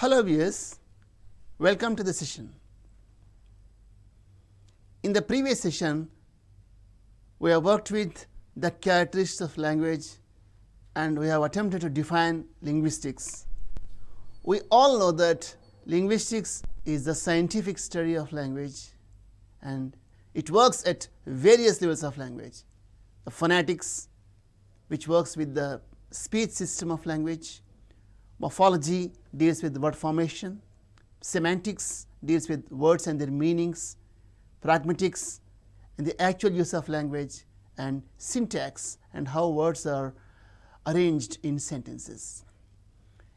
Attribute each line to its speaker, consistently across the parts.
Speaker 1: Hello viewers, welcome to the session. In the previous session, we have worked with the characteristics of language and we have attempted to define linguistics. We all know that linguistics is the scientific study of language and it works at various levels of language. The phonetics, which works with the speech system of language. Morphology deals with word formation. Semantics deals with words and their meanings. Pragmatics and the actual use of language, and syntax and how words are arranged in sentences.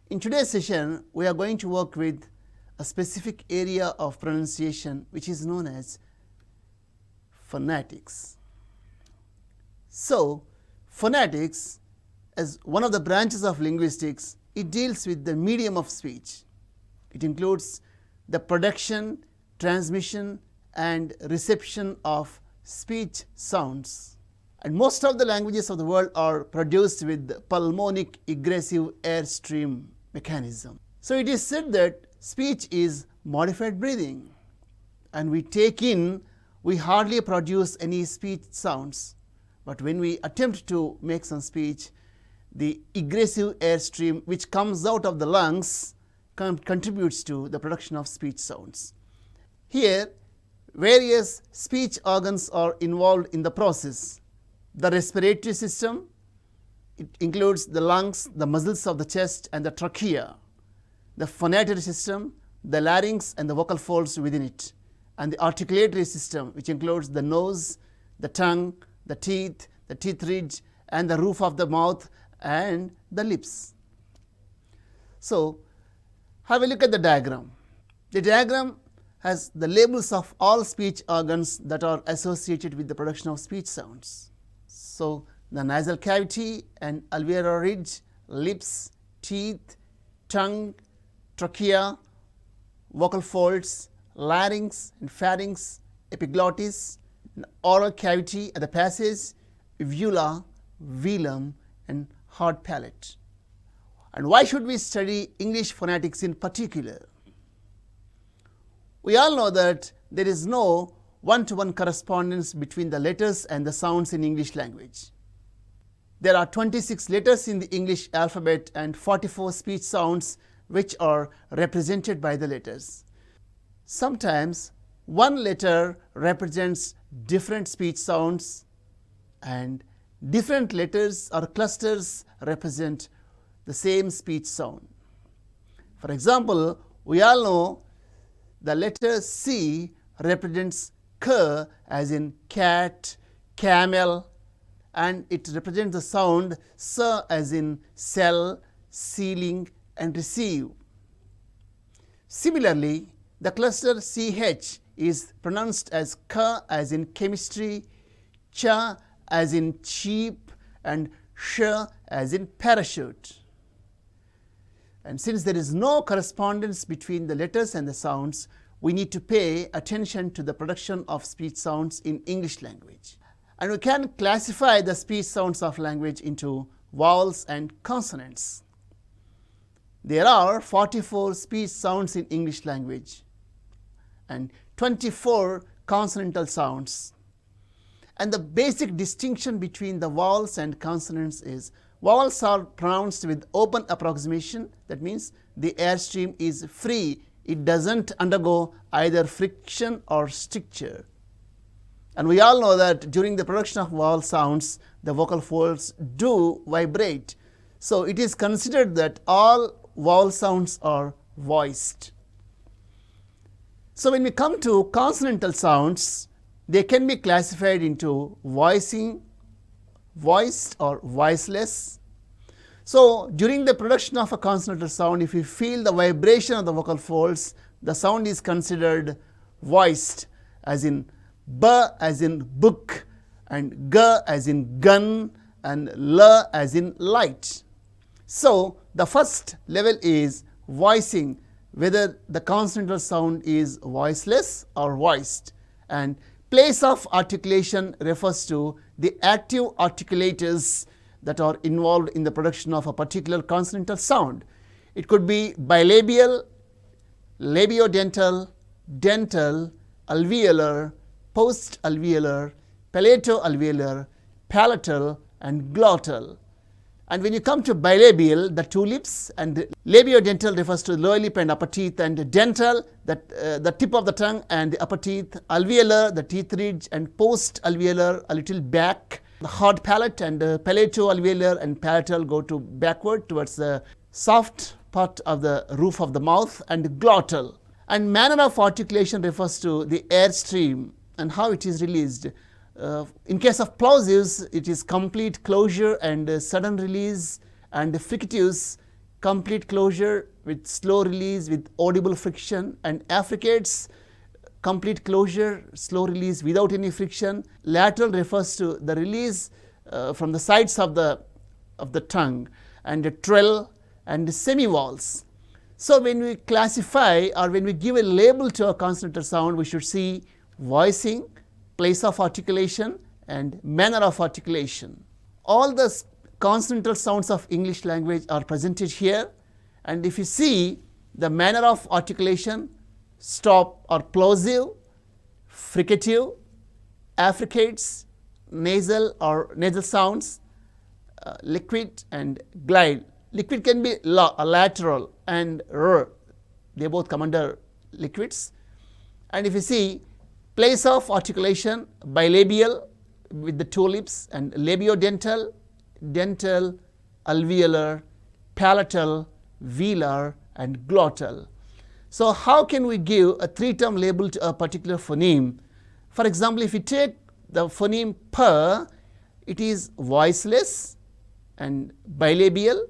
Speaker 1: In today's session, we are going to work with a specific area of pronunciation which is known as phonetics. So, phonetics, as one of the branches of linguistics, it deals with the medium of speech. It includes the production, transmission and reception of speech sounds. And most of the languages of the world are produced with pulmonic egressive airstream mechanism. So, it is said that speech is modified breathing and we take in, we hardly produce any speech sounds, but when we attempt to make some speech, the egressive airstream which comes out of the lungs contributes to the production of speech sounds. Here, various speech organs are involved in the process. The respiratory system, it includes the lungs, the muscles of the chest and the trachea. The phonatory system, the larynx and the vocal folds within it. And the articulatory system, which includes the nose, the tongue, the teeth ridge and the roof of the mouth and the lips. So, have a look at the diagram. The diagram has the labels of all speech organs that are associated with the production of speech sounds. So, the nasal cavity and alveolar ridge, lips, teeth, tongue, trachea, vocal folds, larynx and pharynx, epiglottis, oral cavity at the passage, uvula, velum and hard palate. And why should we study English phonetics in particular? We all know that there is no one-to-one correspondence between the letters and the sounds in English language. There are 26 letters in the English alphabet and 44 speech sounds which are represented by the letters. Sometimes one letter represents different speech sounds and different letters or clusters represent the same speech sound. For example, we all know the letter C represents K as in cat, camel, and it represents the sound S as in sell, ceiling and receive. Similarly, the cluster CH is pronounced as K as in chemistry, Ch as in cheap and Sh as in parachute. And since there is no correspondence between the letters and the sounds, we need to pay attention to the production of speech sounds in English language. And we can classify the speech sounds of language into vowels and consonants. There are 44 speech sounds in English language and 24 consonantal sounds. And the basic distinction between the vowels and consonants is vowels are pronounced with open approximation. That means the airstream is free. It doesn't undergo either friction or stricture. And we all know that during the production of vowel sounds, the vocal folds do vibrate. So, it is considered that all vowel sounds are voiced. So, when we come to consonantal sounds, they can be classified into voicing, voiced or voiceless. So, during the production of a consonantal sound, if you feel the vibration of the vocal folds, the sound is considered voiced, as in B as in book and G as in gun and L as in light. So, the first level is voicing, whether the consonantal sound is voiceless or voiced, and place of articulation refers to the active articulators that are involved in the production of a particular consonantal sound. It could be bilabial, labiodental, dental, alveolar, post-alveolar, palato-alveolar, palatal, and glottal. And when you come to bilabial, the two lips, and labiodental refers to lower lip and upper teeth, and dental, the tip of the tongue and the upper teeth, alveolar, the teeth ridge, and post-alveolar, a little back. The hard palate and palato-alveolar and palatal go to backward towards the soft part of the roof of the mouth, and glottal. And manner of articulation refers to the air stream and how it is released. In case of plosives, it is complete closure and sudden release, and fricatives, complete closure with slow release with audible friction, and affricates, complete closure, slow release without any friction. Lateral refers to the release from the sides of the tongue, and trill and semivowels. So when we classify or when we give a label to a consonantal sound, we should see voicing, place of articulation, and manner of articulation. All the consonantal sounds of English language are presented here, and if you see the manner of articulation, stop or plosive, fricative, affricates, nasal or nasal sounds, liquid and glide. Liquid can be lateral and r, they both come under liquids. And if you see place of articulation, bilabial with the two lips, and labiodental, dental, alveolar, palatal, velar, and glottal. So how can we give a three-term label to a particular phoneme? For example, if you take the phoneme p, it is voiceless and bilabial,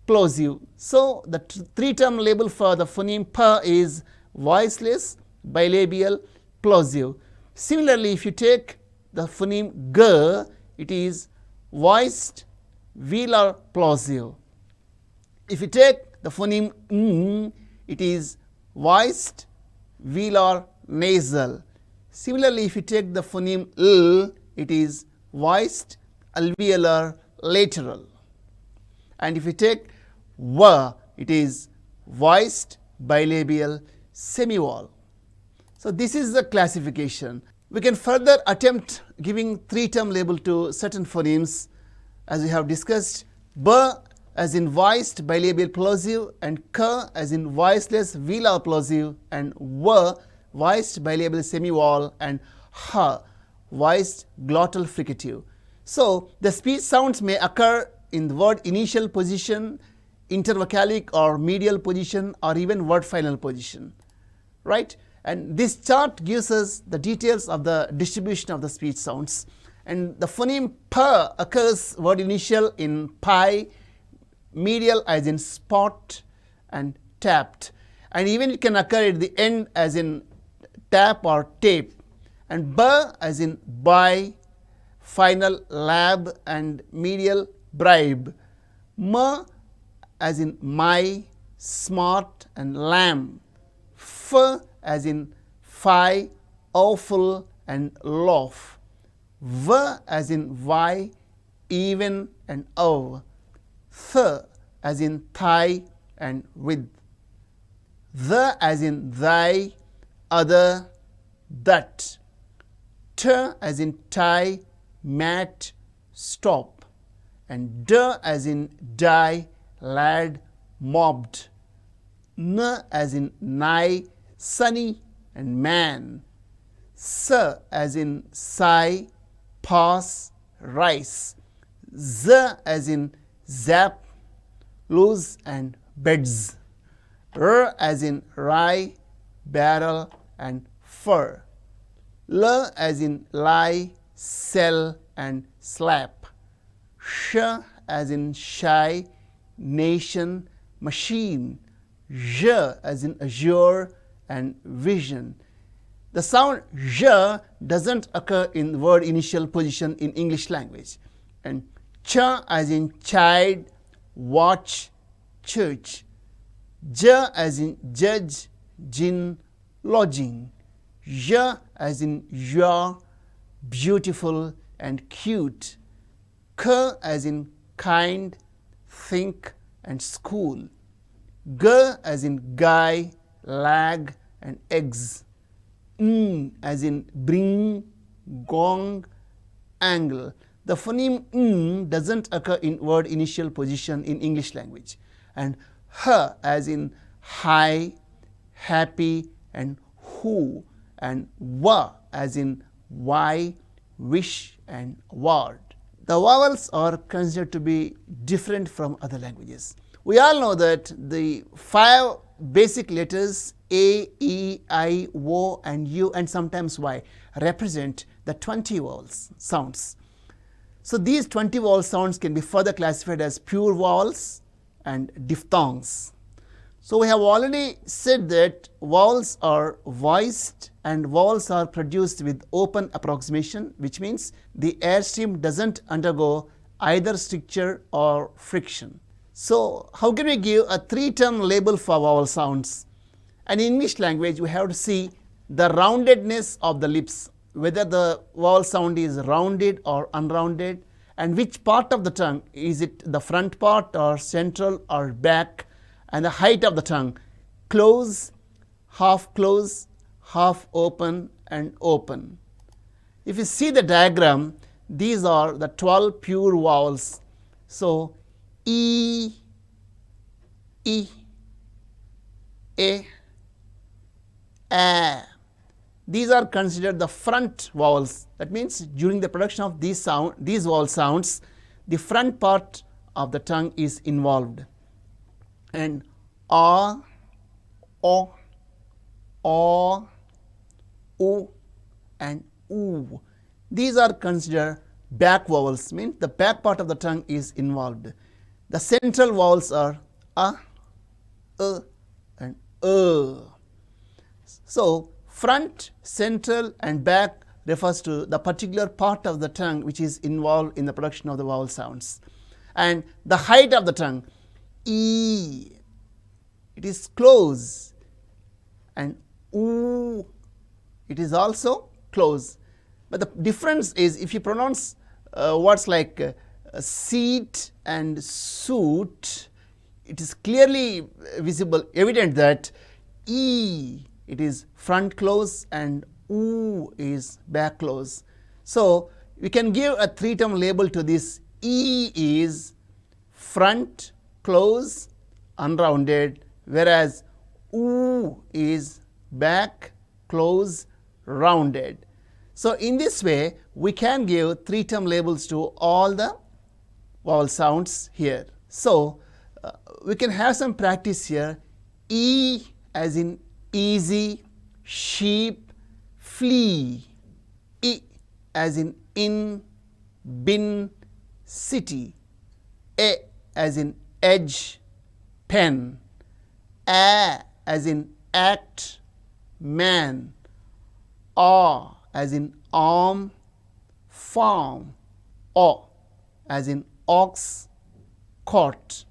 Speaker 1: plosive. So the three-term label for the phoneme p is voiceless, bilabial, plosive. Similarly, if you take the phoneme g, it is voiced, velar, plosive. If you take the phoneme n, it is voiced, velar, nasal. Similarly, if you take the phoneme l, it is voiced, alveolar, lateral. And if you take v, it is voiced, bilabial, semivowel. So this is the classification. We can further attempt giving three-term label to certain phonemes, as we have discussed. B as in voiced, bilabial, plosive, and k as in voiceless, velar, plosive, and v voiced, bilabial, semivowel, and h voiced, glottal, fricative. So the speech sounds may occur in the word initial position, intervocalic or medial position, or even word final position, right? And this chart gives us the details of the distribution of the speech sounds. And the phoneme p occurs word initial in pi, medial as in spot and tapped, and even it can occur at the end as in tap or tape, and b as in by, final, lab, and medial, bribe. M as in my, smart, and lamb. F as in fi, awful, and loaf. V as in vi, even, and ov. Th as in thigh and with. The as in thy, other, that. T as in tie, mat, stop. And d as in die, lad, mobbed. N as in nigh, sunny, and man. S as in sigh, pass, rice. Z as in zap, lose, and beds. R as in rye, barrel, and fur. L as in lie, sell, and slap. Sh as in shy, nation, machine. J as in azure and vision. The sound j doesn't occur in word initial position in English language. And ch as in child, watch, church. J as in judge, gin, lodging. J as in yaw, beautiful and cute. K as in kind, think, and school. G as in guy, lag, and eggs. As in bring, gong, angle. The phoneme doesn't occur in word initial position in English language. And h as in high, happy, and who, and w as in why, wish, and word. The vowels are considered to be different from other languages. We all know that the 5 basic letters A, E, I, O, and U, and sometimes Y represent the 20 vowels sounds. So these 20 vowel sounds can be further classified as pure vowels and diphthongs. So we have already said that vowels are voiced and vowels are produced with open approximation, which means the airstream doesn't undergo either stricture or friction. So how can we give a 3-term label for vowel sounds? And in English language, we have to see the roundedness of the lips, whether the vowel sound is rounded or unrounded, and which part of the tongue, is it the front part or central or back, and the height of the tongue, close, half open, and open. If you see the diagram, these are the 12 pure vowels. So E, E, A, A. These are considered the front vowels. That means during the production of these vowel sounds, the front part of the tongue is involved. And A, O, U, and U. These are considered back vowels, means the back part of the tongue is involved. The central vowels are A, and So front, central, and back refers to the particular part of the tongue which is involved in the production of the vowel sounds. And the height of the tongue, E, it is close, and U, it is also close. But the difference is, if you pronounce words like seat and suit, it is clearly visible, evident that E, it is front close, and U is back close. So we can give a 3-term label to this. E is front close, unrounded, whereas U is back close, rounded. So in this way, we can give 3-term labels to all the vowel sounds here. So we can have some practice here. E as in easy, sheep, flea. I as in bin, city. A as in edge, pen. A as in act, man. A as in arm, farm. O as in ox, caught.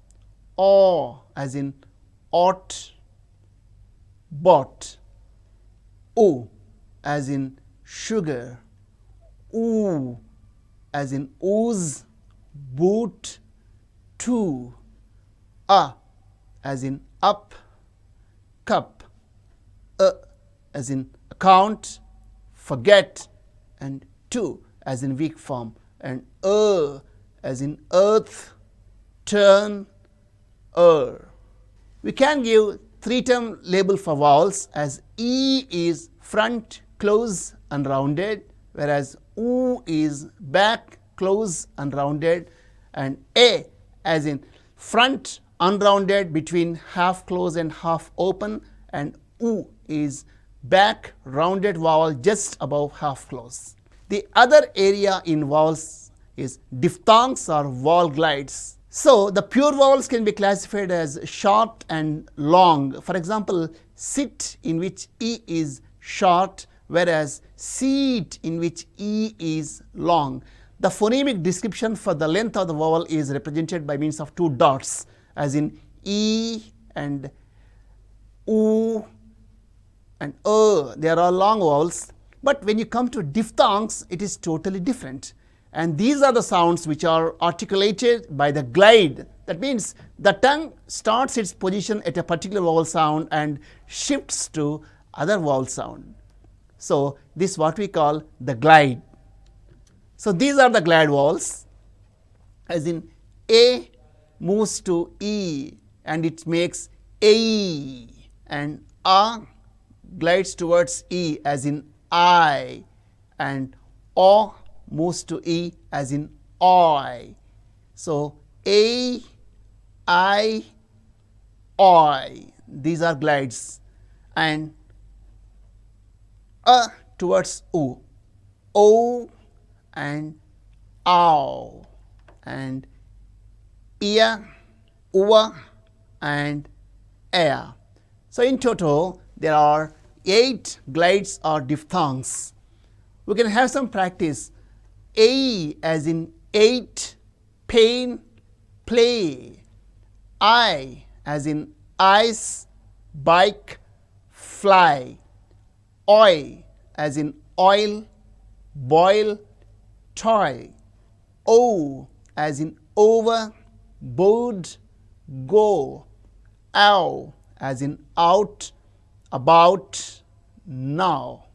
Speaker 1: O as in ought, bought. O as in sugar. Oo as in ooze, boot, two. A as in up, cup. As in account, forget, and to as in weak form, and as in earth, turn, We can give 3-term label for vowels, as E is front, close, and rounded, whereas U is back, close, and rounded, and A as in front, unrounded between half close and half open, and U is back, rounded vowel just above half close. The other area in vowels is diphthongs or vowel glides. So the pure vowels can be classified as short and long. For example, sit, in which E is short, whereas seat, in which E is long. The phonemic description for the length of the vowel is represented by means of 2 dots, as in E and U and They are all long vowels. But when you come to diphthongs, it is totally different. and these are the sounds which are articulated by the glide. That means the tongue starts its position at a particular vowel sound and shifts to other vowel sound. So, this is what we call the glide. So, these are the glide vowels, as in A moves to E and it makes A, and A glides towards E as in I, and O moves to E as in I. So, A, I, oi, these are glides, and A towards U, O and ow, and ia, uwa and air. So, in total there are 8 glides or diphthongs. We can have some practice. A as in 8, pain, play. I as in ice, bike, fly. Oi as in oil, boil, toy. O as in over, board, go. Ow as in out, about, now.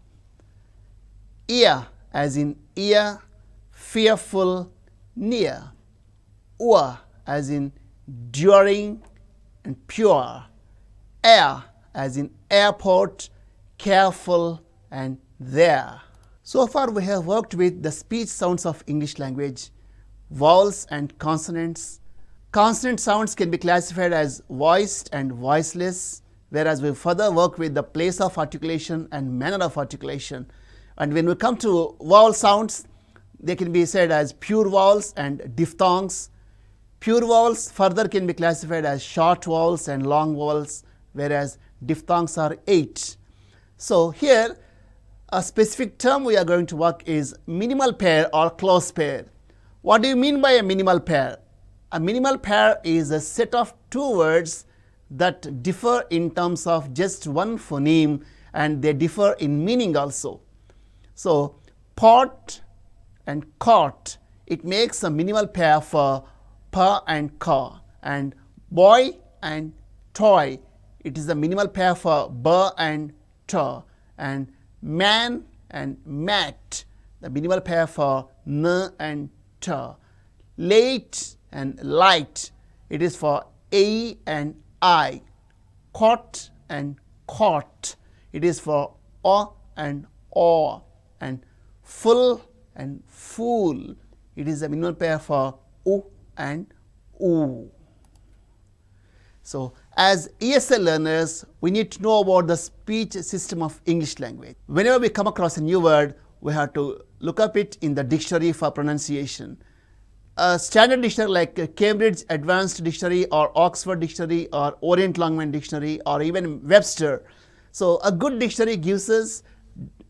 Speaker 1: Ear as in ear, fearful, near. Ua as in during and pure. Air as in airport, careful and there. So far we have worked with the speech sounds of English language, vowels and consonants. Consonant sounds can be classified as voiced and voiceless, whereas we further work with the place of articulation and manner of articulation. And when we come to vowel sounds, they can be said as pure vowels and diphthongs. Pure vowels further can be classified as short vowels and long vowels, whereas diphthongs are 8. So, here a specific term we are going to work is minimal pair or close pair. What do you mean by a minimal pair? A minimal pair is a set of 2 words that differ in terms of just one phoneme, and they differ in meaning also. So, pot and cot, it makes a minimal pair for pa and ka, and boy and toy, it is a minimal pair for ba and ta, and man and mat, the minimal pair for n and ta. Late and light, it is for a and I. Cot and caught, it is for o and o, and full and fool, it is a minimal pair for u and u. So, as ESL learners, we need to know about the speech system of English language. Whenever we come across a new word, we have to look up it in the dictionary for pronunciation. A standard dictionary like Cambridge Advanced Dictionary or Oxford Dictionary or Orient Longman Dictionary or even Webster. So, a good dictionary gives us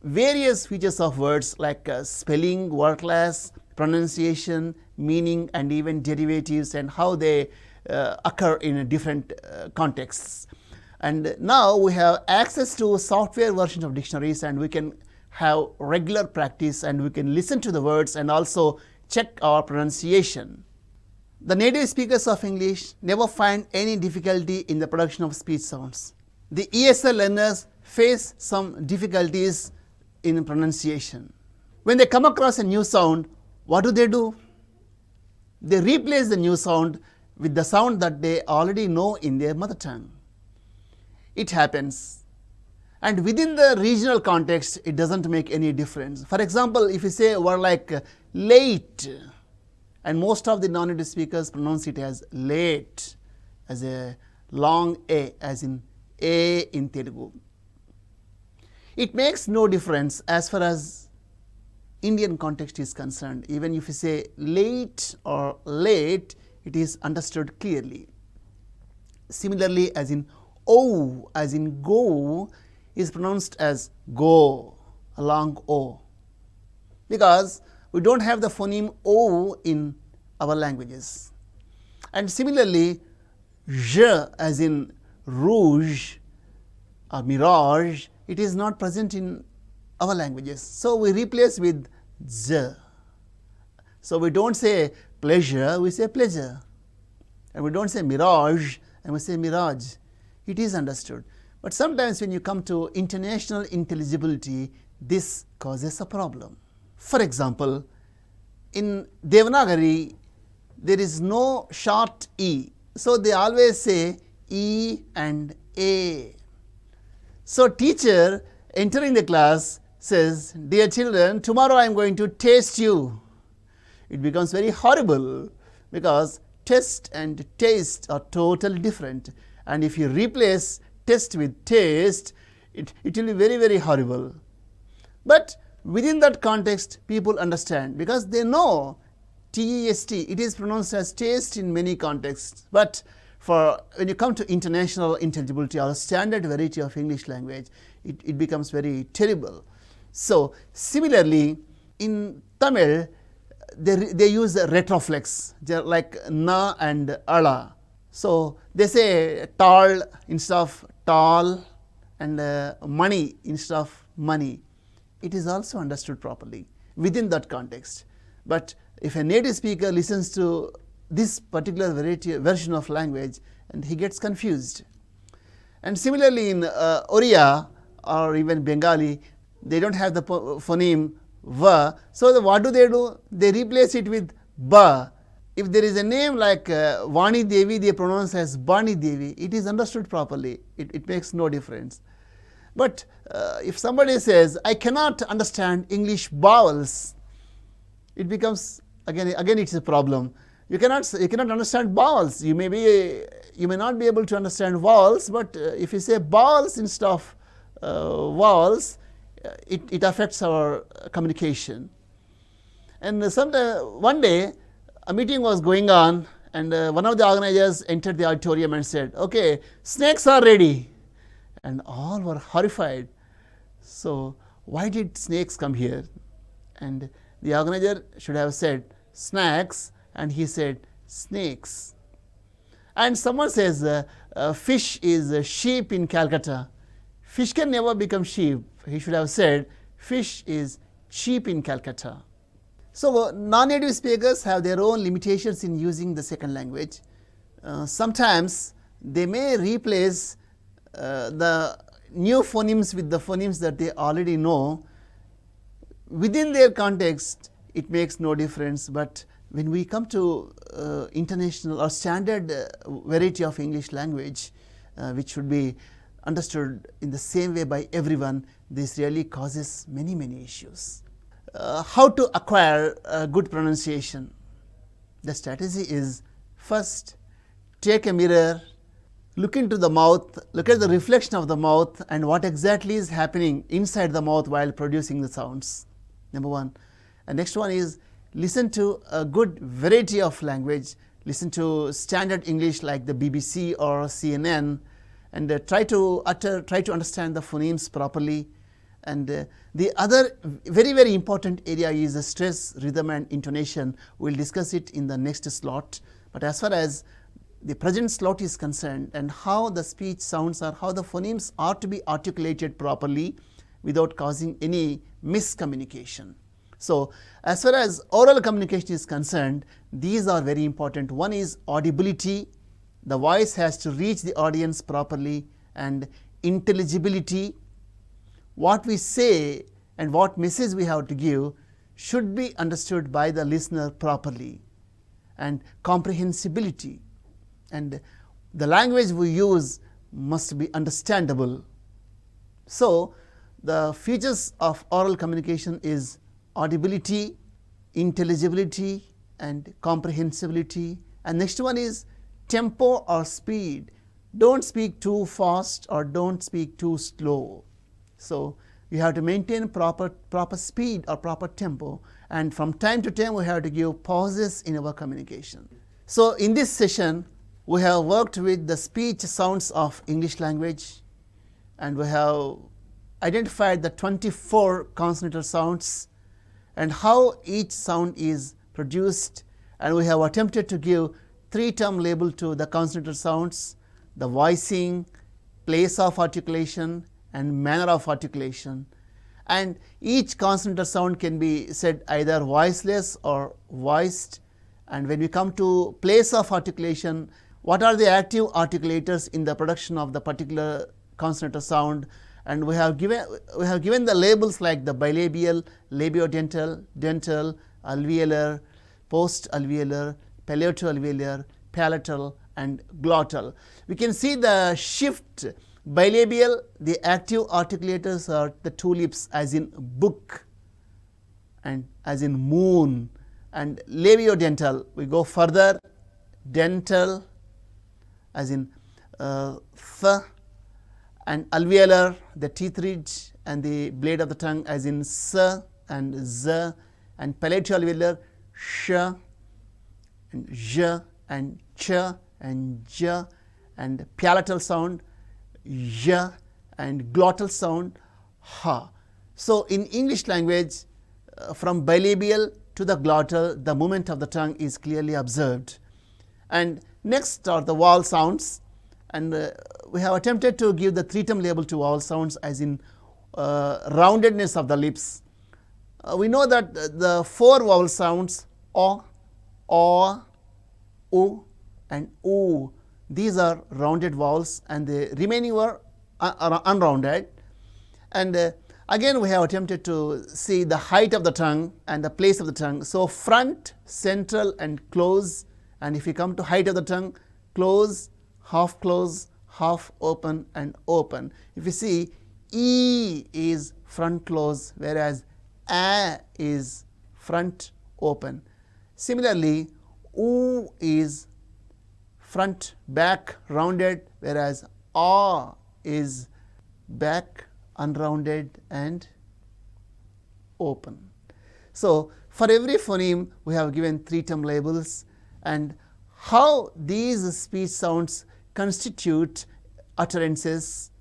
Speaker 1: various features of words like spelling, word class, pronunciation, meaning and even derivatives and how they occur in different contexts. And now we have access to software versions of dictionaries, and we can have regular practice and we can listen to the words and also check our pronunciation. The native speakers of English never find any difficulty in the production of speech sounds. The ESL learners face some difficulties in pronunciation. When they come across a new sound, what do? They replace the new sound with the sound that they already know in their mother tongue. It happens, and within the regional context, it doesn't make any difference. For example, if you say a word like late, and most of the non-native speakers pronounce it as late, as a long A, as in A in Telugu. It makes no difference as far as Indian context is concerned. Even if you say late or late, it is understood clearly. Similarly, as in O, as in go, is pronounced as go, a long O, because we don't have the phoneme O in our languages. And similarly, j, as in rouge or mirage, it is not present in our languages. So, we replace with z. So we don't say pleasure, we say pleasure. And we don't say mirage, and we say mirage. It is understood. But sometimes when you come to international intelligibility, this causes a problem. For example, in Devanagari, there is no short E. So they always say E and A. So teacher entering the class says, dear children, tomorrow I am going to taste you. It becomes very horrible because test and taste are totally different. And if you replace test with taste, it will be very, very horrible. But within that context, people understand because they know TEST, it is pronounced as taste in many contexts. But when you come to international intelligibility or standard variety of English language, it becomes very terrible. So similarly, in Tamil, they use the retroflex like na and ala. So they say tall instead of tall and money instead of money. It is also understood properly within that context. But if a native speaker listens to this particular version of language, and he gets confused. And similarly in Oriya or even Bengali, they don't have the phoneme va. So what do? They replace it with ba. If there is a name like Vani Devi, they pronounce as Bani Devi. It is understood properly. It makes no difference. But if somebody says, I cannot understand English vowels, it becomes again it's a problem. You cannot understand vowels. You may not be able to understand vowels, but if you say vowels instead of vowels, it affects our communication. And one day, a meeting was going on, and one of the organizers entered the auditorium and said, okay, snakes are ready. And all were horrified. So why did snakes come here? And the organizer should have said snacks, and he said snakes. And someone says fish is sheep in Calcutta. Fish can never become sheep. He should have said fish is cheap in Calcutta. So non-native speakers have their own limitations in using the second language. Sometimes they may replace the new phonemes with the phonemes that they already know. Within their context, it makes no difference. But when we come to international or standard variety of English language, which should be understood in the same way by everyone, this really causes many, many issues. How to acquire good pronunciation? The strategy is, first, take a mirror, look into the mouth, look at the reflection of the mouth and what exactly is happening inside the mouth while producing the sounds, number one. And next one is, listen to a good variety of language, listen to standard English like the BBC or CNN, and try to understand the phonemes properly. And the other very, very important area is the stress, rhythm and intonation. We will discuss it in the next slot. But as far as the present slot is concerned, and how the speech sounds or how the phonemes are to be articulated properly without causing any miscommunication. So as far as oral communication is concerned, these are very important. One is audibility. The voice has to reach the audience properly, and intelligibility. What we say and what message we have to give should be understood by the listener properly, and comprehensibility, and the language we use must be understandable. So the features of oral communication is audibility, intelligibility and comprehensibility. And next one is tempo or speed. Don't speak too fast or don't speak too slow. So you have to maintain proper speed or proper tempo, and from time to time we have to give pauses in our communication. So in this session we have worked with the speech sounds of English language, and we have identified the 24 consonantal sounds and how each sound is produced, and we have attempted to give 3-term label to the consonantal sounds: the voicing, place of articulation and manner of articulation. and each consonant or sound can be said either voiceless or voiced. And when we come to place of articulation, what are the active articulators in the production of the particular consonant or sound? And we have given the labels like the bilabial, labiodental, dental, alveolar, post-alveolar, palato-alveolar, palatal, and glottal. We can see the shift. Bilabial, the active articulators are the two lips, as in book and as in moon. And labiodental, we go further, dental, as in th, and alveolar, the teeth ridge and the blade of the tongue, as in s and z, and palato-alveolar, sh and j and ch and j, and palatal sound j, and glottal sound ha. So, in English language, from bilabial to the glottal, the movement of the tongue is clearly observed. And next are the vowel sounds, and we have attempted to give the three-term label to vowel sounds, as in roundedness of the lips. We know that the four vowel sounds o, u, and u, these are rounded vowels, and the remaining were unrounded. And again, we have attempted to see the height of the tongue and the place of the tongue. So, front, central, and close. And if we come to height of the tongue, close, half open, and open. If you see, e is front close, whereas a is front open. Similarly, u is front back rounded, whereas a is back unrounded and open. So, for every phoneme we have given three-term labels, and how these speech sounds constitute utterances.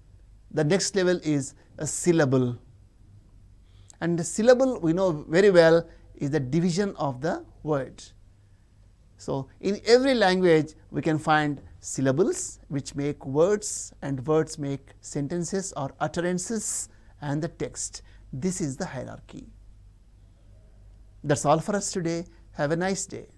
Speaker 1: The next level is a syllable, and the syllable we know very well is the division of the word. So, in every language we can find syllables which make words, and words make sentences or utterances and the text. This is the hierarchy. That is all for us today. Have a nice day.